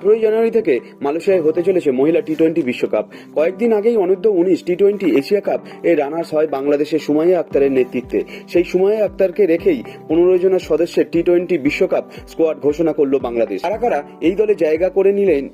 18 জানুয়ারি থেকে মালয়েশিয়ায় হতে চলেছে মহিলা টি-20 বিশ্বকাপ। কয়েকদিন আগেই অনূর্ধ্ব 19 টি-20 এশিয়া কাপ এর রানার্স হয় বাংলাদেশের সুমাইয়া আক্তারের নেতৃত্বে। সেই সুমাইয়া আক্তারকে রেখেই 15 জনের সদস্যের টি-20 বিশ্বকাপ স্কোয়াড ঘোষণা করল বাংলাদেশ। কারা কারা এই দলে জায়গা করে নিলেন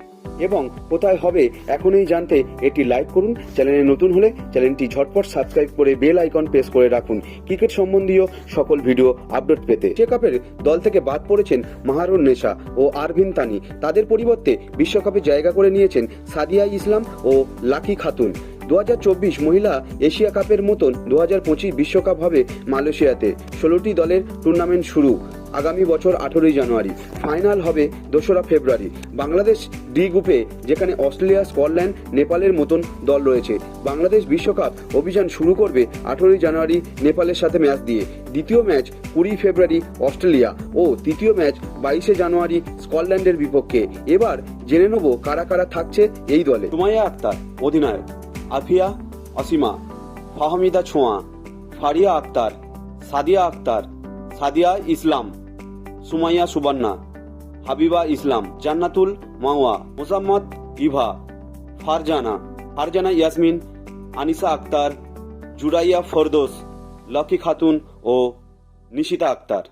এবং কোথায় হবে এখনই জানতে এটি লাইক করুন। চ্যানেলে নতুন হলে চ্যানেলটি ঝটপট সাবস্ক্রাইব করে বেল আইকন প্রেস করে রাখুন ক্রিকেট সম্বন্ধীয় সকল ভিডিও আপডেট পেতে। এশিয়া কাপের দল থেকে বাদ পড়েছেন মাহারুন নেশা ও আরভিন তানি। তাদের পরিবর্তে বিশ্বকাপে জায়গা করে নিয়েছেন সাদিয়া ইসলাম ও লাকি খাতুন। 2024 মহিলা এশিয়া কাপের মতন 2025 বিশ্বকাপ হবে মালয়েশিয়াতে। 16টি দলের টুর্নামেন্ট শুরু আগামী বছর 18 জানুয়ারি। ফাইনাল হবে 2রা ফেব্রুয়ারি। বাংলাদেশ ডি গ্রুপে, যেখানে অস্ট্রেলিয়া, স্কটল্যান্ড, নেপালের মতন দল রয়েছে। বাংলাদেশ বিশ্বকাপ অভিযান শুরু করবে 18 জানুয়ারি নেপালের সাথে ম্যাচ দিয়ে। দ্বিতীয় ম্যাচ 20 ফেব্রুয়ারি অস্ট্রেলিয়া ও তৃতীয় ম্যাচ 22 জানুয়ারি স্কটল্যান্ডের বিপক্ষে। এবার জেনে নেব কারা কারা থাকছে এই দলে। সুমাইয়া আক্তার অধিনায়ক, আফিয়া অসীমা, ফাহমিদা ছোঁয়া, ফারিয়া আক্তার, সাদিয়া আক্তার, সাদিয়া ইসলাম, সুমাইয়া সুবর্ণা, হাবিবা ইসলাম, জান্নাতুল মাওয়া, মোসাম্মদ ইভা, ফারজানা ইয়াসমিন, আনিসা আক্তার, জুরাইয়া ফরদোস, লকি খাতুন ও নিশিতা আক্তার।